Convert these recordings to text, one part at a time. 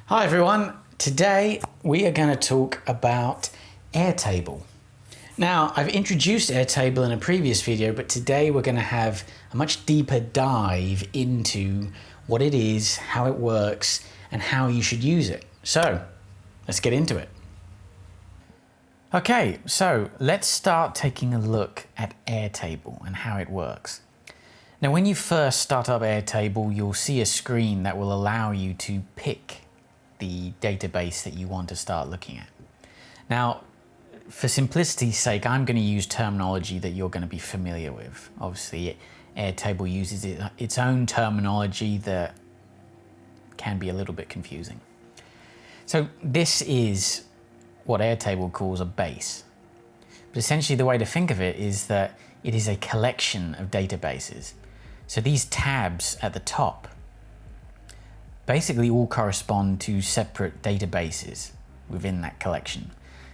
Hi everyone, today we are going to talk about Airtable. Now, I've introduced Airtable in a previous video, but today we're going to have a much deeper dive into what it is, how it works, and how you should use it. So, let's get into it. Okay, so let's start taking a look at Airtable and how it works. Now, when you first start up Airtable, you'll see a screen that will allow you to pick the database that you want to start looking at. Now, for simplicity's sake, I'm going to use terminology that you're going to be familiar with. Obviously, Airtable uses its own terminology that can be a little bit confusing. So this is what Airtable calls a base. But essentially the way to think of it is that it is a collection of databases. So these tabs at the top basically all correspond to separate databases within that collection.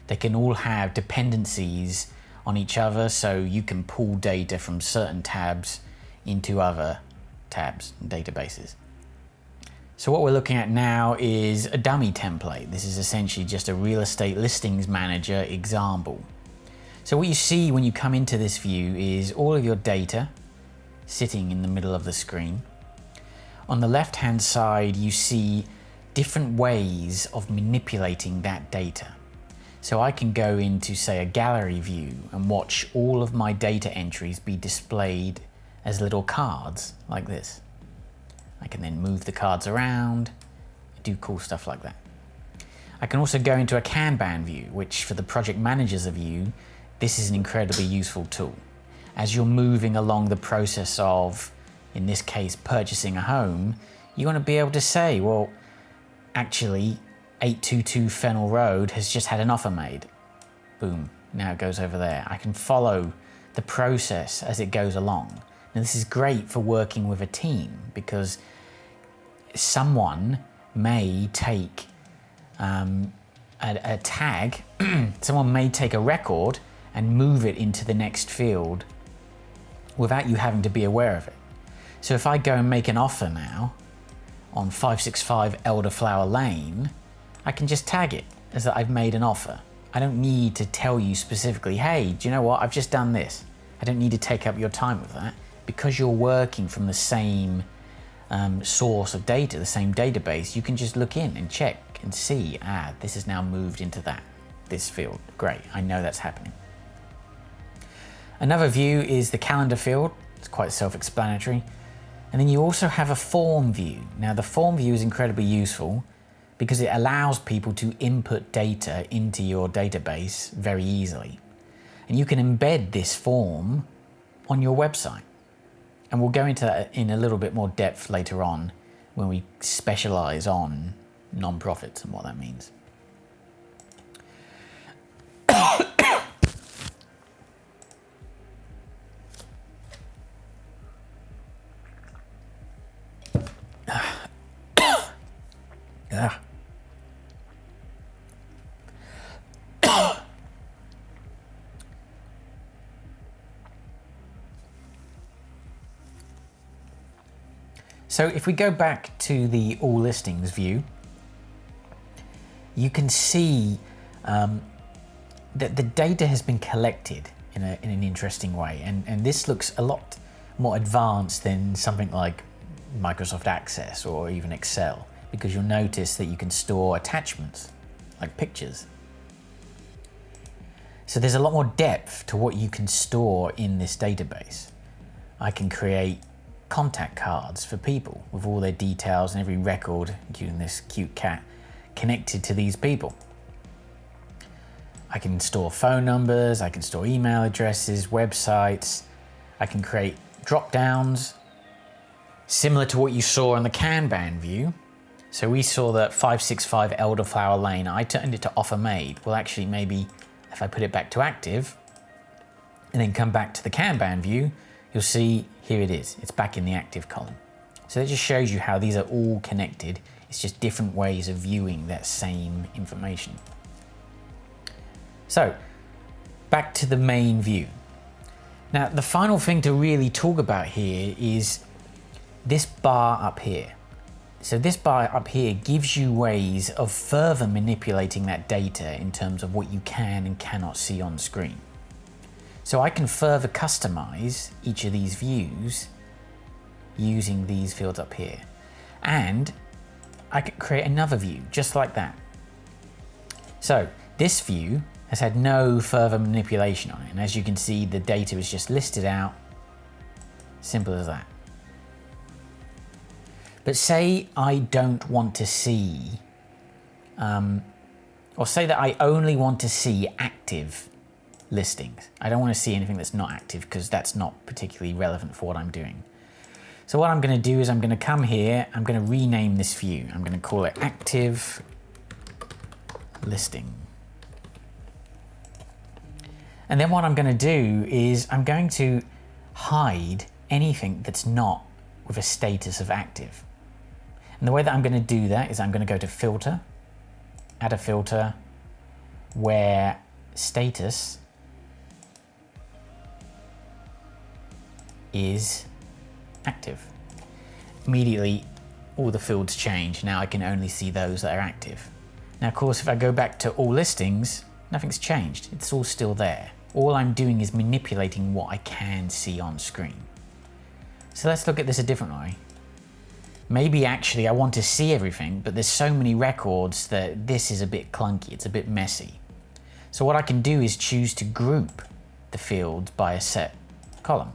They can all have dependencies on each other, so you can pull data from certain tabs into other tabs and databases. So what we're looking at now is a dummy template. This is essentially just a real estate listings manager example. So what you see when you come into this view is all of your data sitting in the middle of the screen. On the left-hand side, you see different ways of manipulating that data. So I can go into, say, a gallery view and watch all of my data entries be displayed as little cards like this. I can then move the cards around, do cool stuff like that. I can also go into a Kanban view, which for the project managers of you, this is an incredibly useful tool. As you're moving along the process of, in this case, purchasing a home, you want to be able to say, well, actually, 822 Fennel Road has just had an offer made. Boom, now it goes over there. I can follow the process as it goes along. Now, this is great for working with a team because someone may take a tag, someone may take a record and move it into the next field without you having to be aware of it. So if I go and make an offer now on 565 Elderflower Lane, I can just tag it as that I've made an offer. I don't need to tell you specifically, hey, do you know what? I've just done this. I don't need to take up your time with that because you're working from the same source of data, the same database. You can just look in and check and see, this is now moved into this field. Great, I know that's happening. Another view is the calendar field. It's quite self-explanatory. And then you also have a form view. Now the form view is incredibly useful because it allows people to input data into your database very easily. And you can embed this form on your website. And we'll go into that in a little bit more depth later on when we specialize on non-profits and what that means. So if we go back to the all listings view, you can see that the data has been collected in an interesting way. And this looks a lot more advanced than something like Microsoft Access or even Excel, because you'll notice that you can store attachments like pictures. So there's a lot more depth to what you can store in this database. I can create contact cards for people with all their details and every record, including this cute cat, connected to these people. I can store phone numbers, I can store email addresses, websites. I can create drop downs similar to what you saw in the Kanban view. So we saw that 565 Elderflower Lane, I turned it to offer made. Well, actually, maybe if I put it back to active and then come back to the Kanban view, you'll see here it is. It's back in the active column. So that just shows you how these are all connected. It's just different ways of viewing that same information. So back to the main view. Now, the final thing to really talk about here is this bar up here. So this bar up here gives you ways of further manipulating that data in terms of what you can and cannot see on screen. So I can further customize each of these views using these fields up here. And I could create another view just like that. So this view has had no further manipulation on it. And as you can see, the data is just listed out. Simple as that. But say I don't want to see, or say that I only want to see active listings. I don't want to see anything that's not active because that's not particularly relevant for what I'm doing. So what I'm going to do is I'm going to come here, I'm going to rename this view. I'm going to call it active listing. And then what I'm going to do is I'm going to hide anything that's not with a status of active. And the way that I'm going to do that is I'm going to go to filter, add a filter where status is active. Immediately all the fields change. Now I can only see those that are active. Now of course if I go back to all listings, nothing's changed. It's all still there. All I'm doing is manipulating what I can see on screen. So let's look at this a different way. Maybe actually I want to see everything, but there's so many records that this is a bit clunky, it's a bit messy. So what I can do is choose to group the fields by a set column.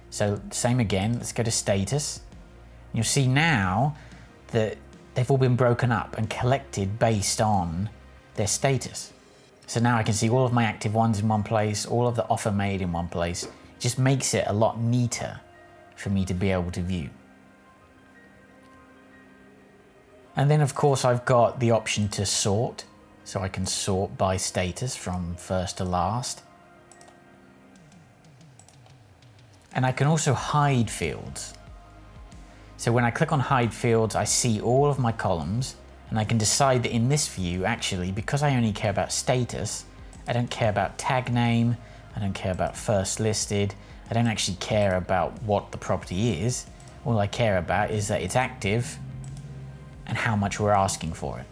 So same again, let's go to status. You'll see now that they've all been broken up and collected based on their status. So now I can see all of my active ones in one place, all of the offer made in one place. It just makes it a lot neater for me to be able to view. And then of course I've got the option to sort. So I can sort by status from first to last. And I can also hide fields. So when I click on hide fields, I see all of my columns and I can decide that in this view, actually, because I only care about status, I don't care about tag name, I don't care about first listed, I don't actually care about what the property is. All I care about is that it's active and how much we're asking for it.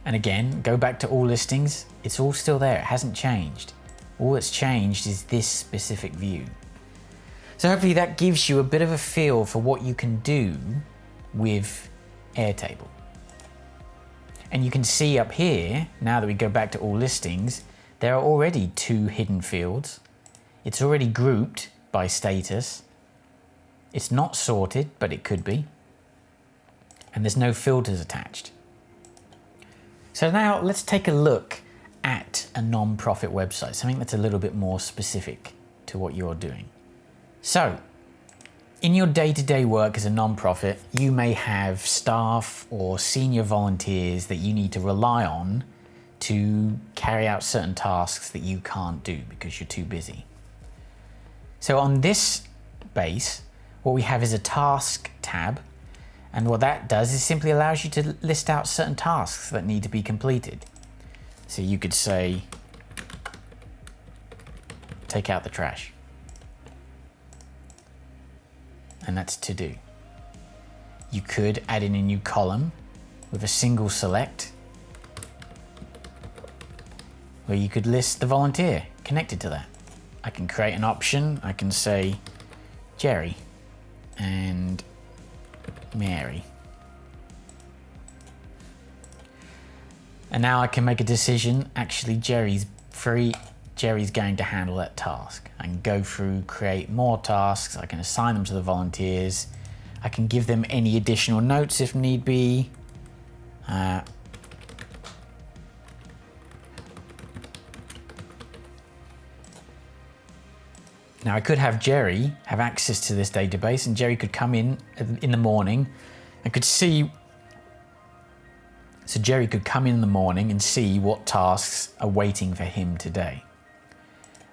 And again, go back to all listings, it's all still there, it hasn't changed. All that's changed is this specific view. So hopefully that gives you a bit of a feel for what you can do with Airtable. And you can see up here, now that we go back to all listings, there are already 2 hidden fields. It's already grouped by status. It's not sorted, but it could be. And there's no filters attached. So now let's take a look at a non-profit website, something that's a little bit more specific to what you're doing. So in your day-to-day work as a non-profit, you may have staff or senior volunteers that you need to rely on to carry out certain tasks that you can't do because you're too busy. So on this base, what we have is a task tab. And what that does is simply allows you to list out certain tasks that need to be completed. So you could say, take out the trash. And that's to do. You could add in a new column with a single select, where you could list the volunteer connected to that. I can create an option. I can say Jerry and Mary. And now I can make a decision. Actually, Jerry's free. Jerry's going to handle that task. I can go through, create more tasks. I can assign them to the volunteers. I can give them any additional notes if need be. Now I could have Jerry have access to this database, and Jerry could come in the morning and could see. So Jerry could come in the morning and see what tasks are waiting for him today.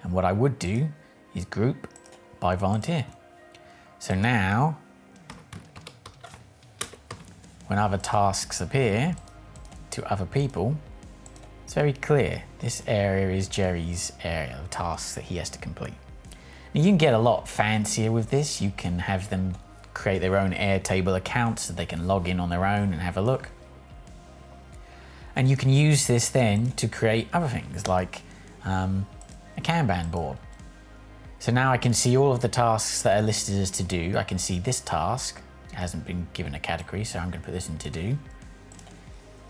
And what I would do is group by volunteer. So now, when other tasks appear to other people, it's very clear. This area is Jerry's area of tasks that he has to complete. Now you can get a lot fancier with this. You can have them create their own Airtable account so they can log in on their own and have a look. And you can use this then to create other things like a Kanban board. So now I can see all of the tasks that are listed as to do. I can see this task. It hasn't been given a category, so I'm going to put this in to do.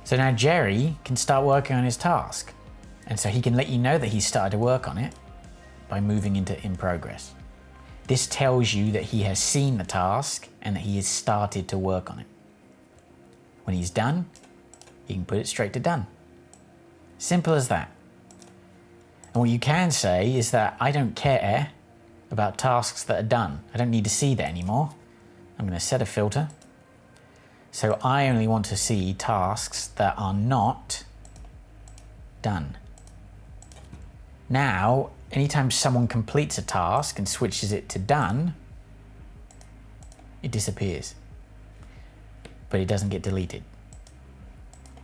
So now Jerry can start working on his task. And so he can let you know that he's started to work on it by moving into in progress. This tells you that he has seen the task and that he has started to work on it. When he's done, you can put it straight to done. Simple as that. And what you can say is that I don't care about tasks that are done. I don't need to see that anymore. I'm going to set a filter. So I only want to see tasks that are not done. Now, anytime someone completes a task and switches it to done, it disappears. But it doesn't get deleted.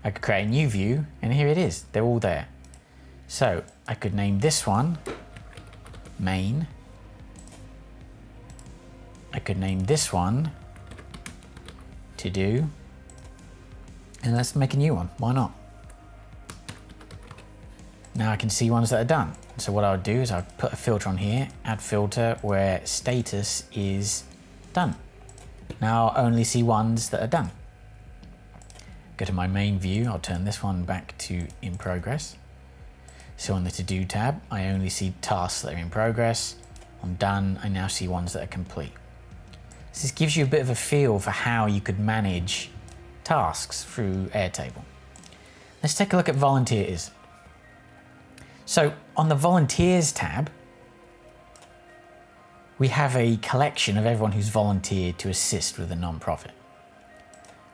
I could create a new view, and here it is. They're all there. So I could name this one main. I could name this one to do. And let's make a new one. Why not? Now I can see ones that are done. So what I would do is I'd put a filter on here, add filter where status is done. Now I'll only see ones that are done. Go to my main view, I'll turn this one back to in progress. So on the to do tab, I only see tasks that are in progress. On done, I now see ones that are complete. So this gives you a bit of a feel for how you could manage tasks through Airtable. Let's take a look at volunteers. So on the volunteers tab, we have a collection of everyone who's volunteered to assist with a non-profit.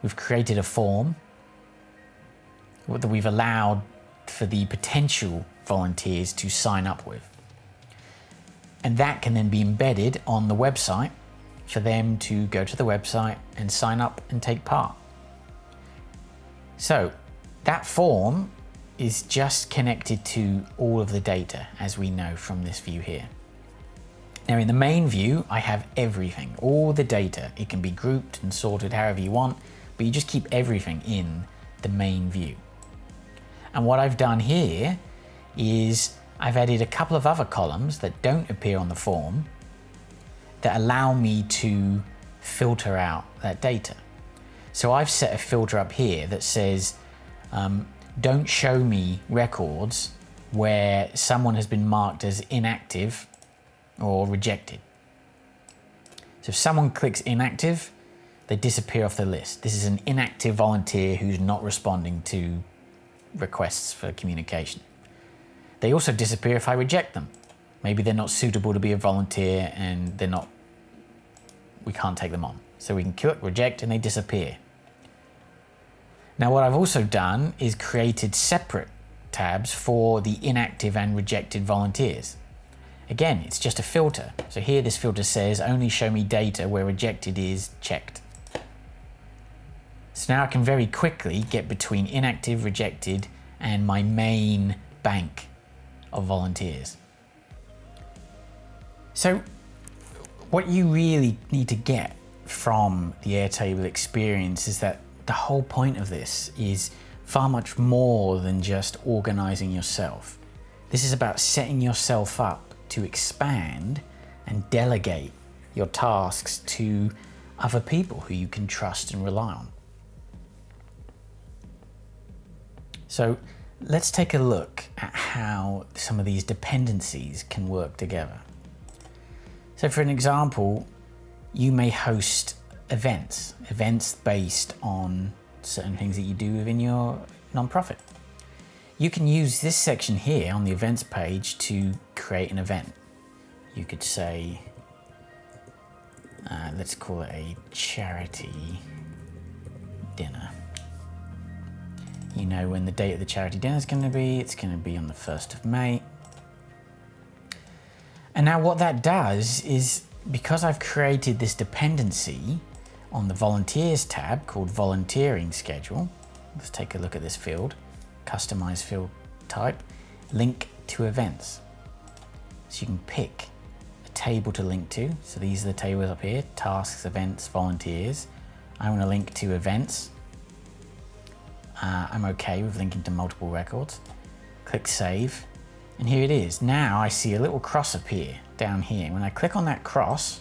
We've created a form that we've allowed for the potential volunteers to sign up with. And that can then be embedded on the website for them to go to the website and sign up and take part. So that form is just connected to all of the data, as we know from this view here. Now in the main view, I have everything, all the data. It can be grouped and sorted however you want, but you just keep everything in the main view. And what I've done here is I've added a couple of other columns that don't appear on the form that allow me to filter out that data. So I've set a filter up here that says, don't show me records where someone has been marked as inactive or rejected. So if someone clicks inactive, they disappear off the list. This is an inactive volunteer who's not responding to requests for communication. They also disappear if I reject them. Maybe they're not suitable to be a volunteer and we can't take them on. So we can click reject and they disappear. Now what I've also done is created separate tabs for the inactive and rejected volunteers. Again, it's just a filter. So here this filter says only show me data where rejected is checked. So now I can very quickly get between inactive, rejected, and my main bank of volunteers. So what you really need to get from the Airtable experience is that the whole point of this is far much more than just organizing yourself. This is about setting yourself up to expand and delegate your tasks to other people who you can trust and rely on. So let's take a look at how some of these dependencies can work together. So for an example, you may host events based on certain things that you do within your nonprofit. You can use this section here on the events page to create an event. You could say, let's call it a charity dinner. You know when the date of the charity dinner is going to be. It's going to be on the 1st of May. And now what that does is, because I've created this dependency on the volunteers tab called volunteering schedule, let's take a look at this field, customize field type, link to events. So you can pick a table to link to. So these are the tables up here: tasks, events, volunteers. I want to link to events. I'm okay with linking to multiple records. Click save, and here it is. Now I see a little cross appear down here. When I click on that cross,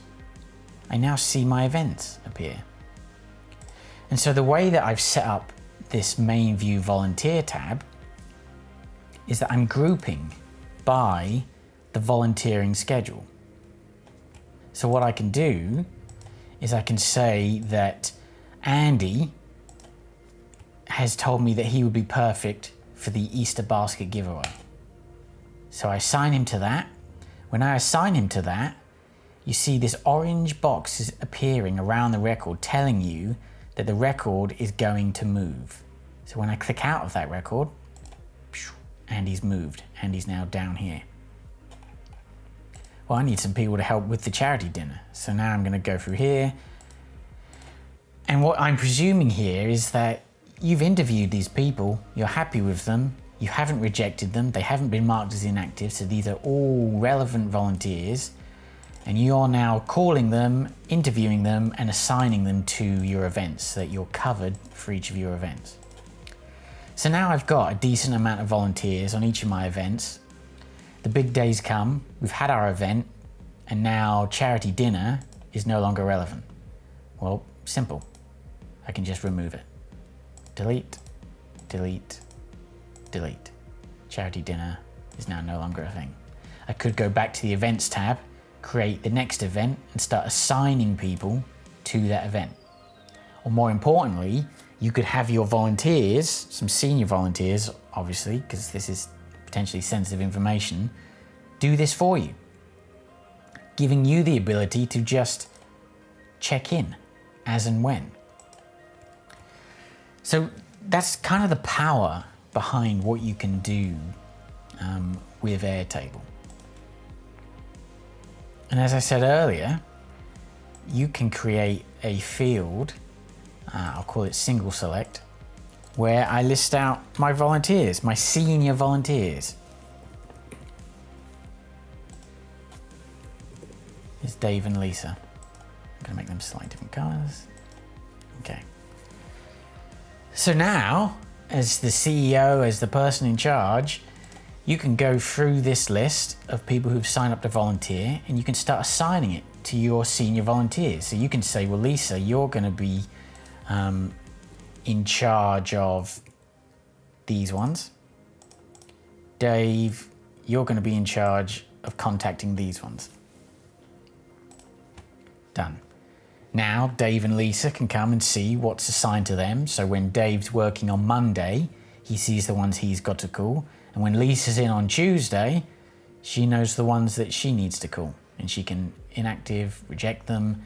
I now see my events appear. And so the way that I've set up this main view volunteer tab is that I'm grouping by the volunteering schedule. So what I can do is I can say that Andy has told me that he would be perfect for the Easter basket giveaway. So I assign him to that. When I assign him to that, you see this orange box is appearing around the record telling you that the record is going to move. So when I click out of that record, Andy's moved. Andy's now down here. Well, I need some people to help with the charity dinner. So now I'm going to go through here. And what I'm presuming here is that you've interviewed these people, you're happy with them, you haven't rejected them, they haven't been marked as inactive, so these are all relevant volunteers, and you're now calling them, interviewing them, and assigning them to your events so that you're covered for each of your events. So now I've got a decent amount of volunteers on each of my events. The big days come, we've had our event, and now charity dinner is no longer relevant. Well, simple. I can just remove it. Delete, delete, delete. Charity dinner is now no longer a thing. I could go back to the events tab, create the next event, and start assigning people to that event. Or more importantly, you could have your volunteers, some senior volunteers, obviously, because this is potentially sensitive information, do this for you, giving you the ability to just check in as and when. So that's kind of the power behind what you can do with Airtable. And as I said earlier, you can create a field, I'll call it single select, where I list out my volunteers, my senior volunteers. Here's Dave and Lisa. I'm gonna make them slightly different colors. Okay. So now, as the CEO, as the person in charge, you can go through this list of people who've signed up to volunteer, and you can start assigning it to your senior volunteers. So you can say, well, Lisa, you're going to be in charge of these ones. Dave, you're going to be in charge of contacting these ones. Done. Now, Dave and Lisa can come and see what's assigned to them. So when Dave's working on Monday, he sees the ones he's got to call. And when Lisa's in on Tuesday, she knows the ones that she needs to call. And she can inactive, reject them.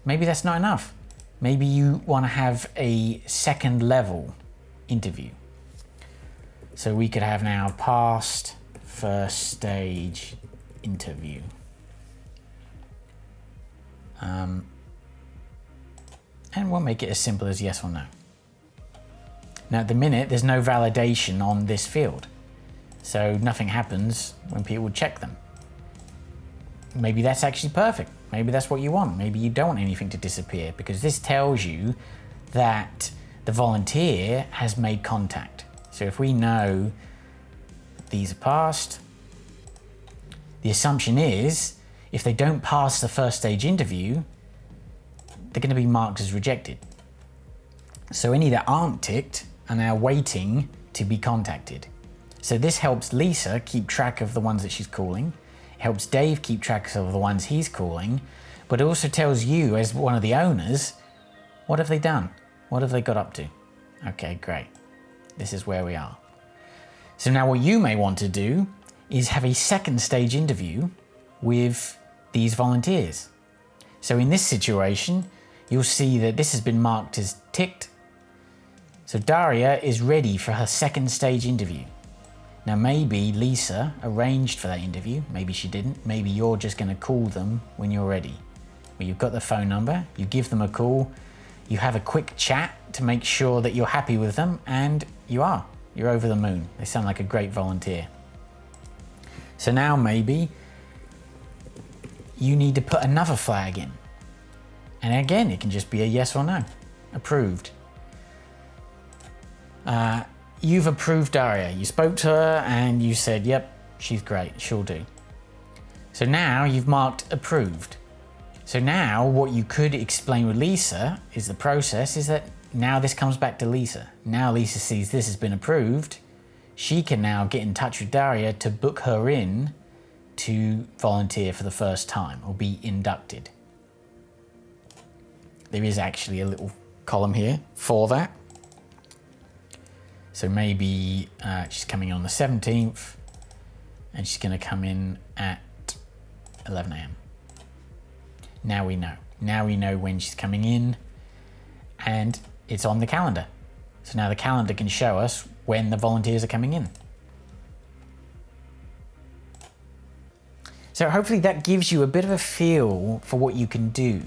Maybe that's not enough. Maybe you want to have a second level interview. So we could have now past first stage interview. And we'll make it as simple as yes or no. Now at the minute, there's no validation on this field. So nothing happens when people check them. Maybe that's actually perfect. Maybe that's what you want. Maybe you don't want anything to disappear, because this tells you that the volunteer has made contact. So if we know these are passed, the assumption is if they don't pass the first stage interview, they're going to be marked as rejected. So any that aren't ticked are now waiting to be contacted. So this helps Lisa keep track of the ones that she's calling. It helps Dave keep track of the ones he's calling, but it also tells you as one of the owners, what have they done? What have they got up to? Okay, great. This is where we are. So now what you may want to do is have a second stage interview with these volunteers. So in this situation, you'll see that this has been marked as ticked. So Daria is ready for her second stage interview. Now maybe Lisa arranged for that interview, maybe she didn't, maybe you're just going to call them when you're ready. Well, you've got the phone number, you give them a call, you have a quick chat to make sure that you're happy with them, and you're over the moon. They sound like a great volunteer. So now maybe you need to put another flag in. And again, it can just be a yes or no. Approved. You've approved Daria. You spoke to her and you said, yep, she's great, she'll do. So now you've marked approved. So now what you could explain with Lisa is the process is that now this comes back to Lisa. Now Lisa sees this has been approved. She can now get in touch with Daria to book her in to volunteer for the first time or be inducted. There is actually a little column here for that. So maybe she's coming on the 17th and she's going to come in at 11 a.m. Now we know. Now we know when she's coming in and it's on the calendar. So now the calendar can show us when the volunteers are coming in. So hopefully that gives you a bit of a feel for what you can do.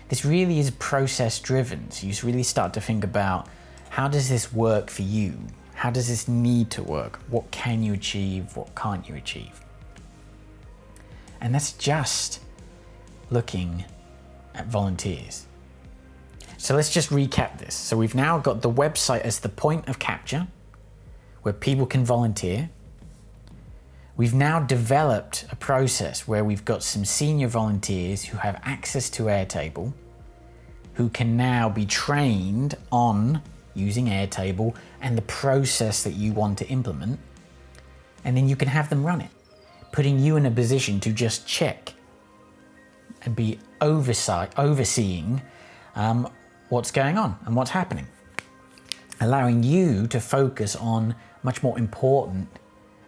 This really is process driven. So you really start to think about, how does this work for you? How does this need to work? What can you achieve? What can't you achieve? And that's just looking at volunteers. So let's just recap this. So we've now got the website as the point of capture where people can volunteer. We've now developed a process where we've got some senior volunteers who have access to Airtable, who can now be trained on using Airtable and the process that you want to implement. And then you can have them run it, putting you in a position to just check and be overseeing what's going on and what's happening, allowing you to focus on much more important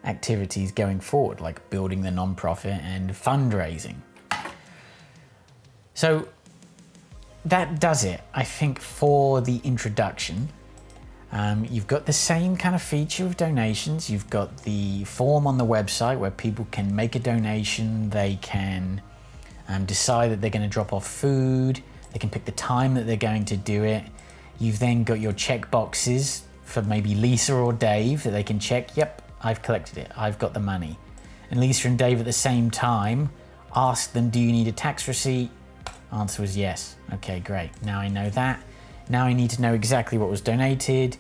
activities going forward, like building the nonprofit and fundraising. So that does it, I think, for the introduction. You've got the same kind of feature of donations. You've got the form on the website where people can make a donation. They can decide that they're going to drop off food. They can pick the time that they're going to do it. You've then got your check boxes for maybe Lisa or Dave that they can check, yep, I've collected it, I've got the money. And Lisa and Dave at the same time ask them, do you need a tax receipt? Answer was yes. Okay, great. Now I know that. Now I need to know exactly what was donated.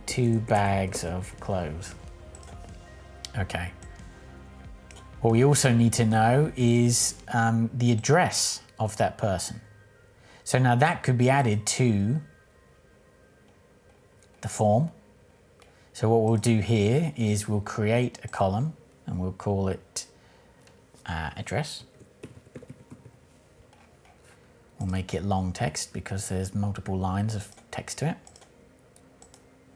2 bags of clothes. Okay. What we also need to know is the address of that person. So now that could be added to the form. So what we'll do here is we'll create a column and we'll call it address. We'll make it long text because there's multiple lines of text to it.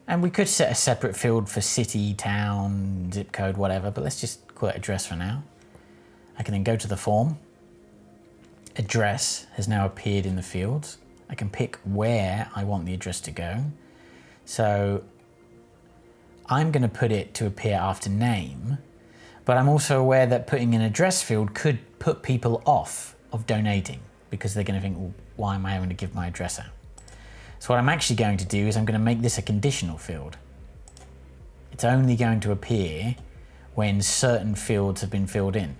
And we could set a separate field for city, town, zip code, whatever, but let's just call it address for now. I can then go to the form. Address has now appeared in the fields. I can pick where I want the address to go. So I'm going to put it to appear after name, but I'm also aware that putting an address field could put people off of donating because they're going to think, well, why am I having to give my address out? So what I'm actually going to do is I'm going to make this a conditional field. It's only going to appear when certain fields have been filled in.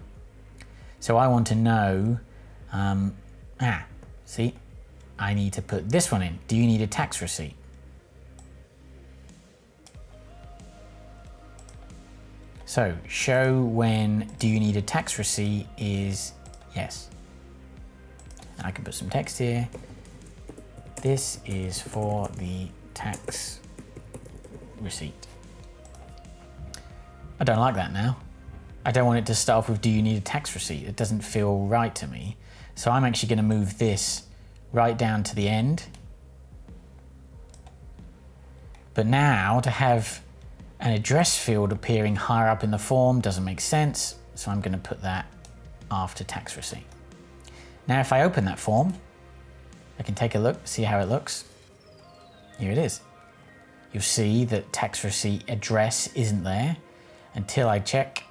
So I want to know, see, I need to put this one in. Do you need a tax receipt? So show when do you need a tax receipt is yes. And I can put some text here. This is for the tax receipt. I don't like that now. I don't want it to start off with, do you need a tax receipt? It doesn't feel right to me. So I'm actually going to move this right down to the end. But now to have an address field appearing higher up in the form doesn't make sense. So I'm going to put that after tax receipt. Now, if I open that form, I can take a look, see how it looks. Here it is. You'll see that tax receipt address isn't there until I check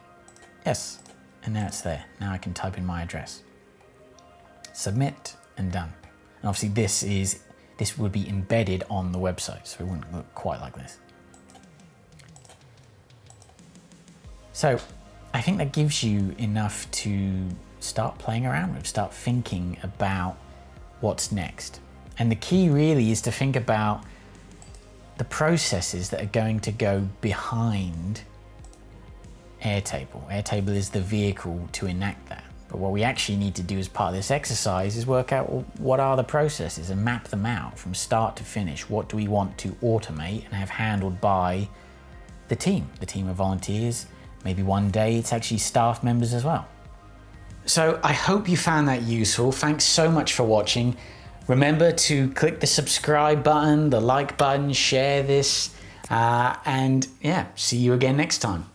yes, and now it's there. Now I can type in my address. Submit and done. And obviously this would be embedded on the website, so it wouldn't look quite like this. So I think that gives you enough to start playing around with, start thinking about what's next. And the key really is to think about the processes that are going to go behind Airtable. Airtable is the vehicle to enact that. But what we actually need to do as part of this exercise is work out what are the processes and map them out from start to finish. What do we want to automate and have handled by the team of volunteers? Maybe one day it's actually staff members as well. So I hope you found that useful. Thanks so much for watching. Remember to click the subscribe button, the like button, share this, and yeah, see you again next time.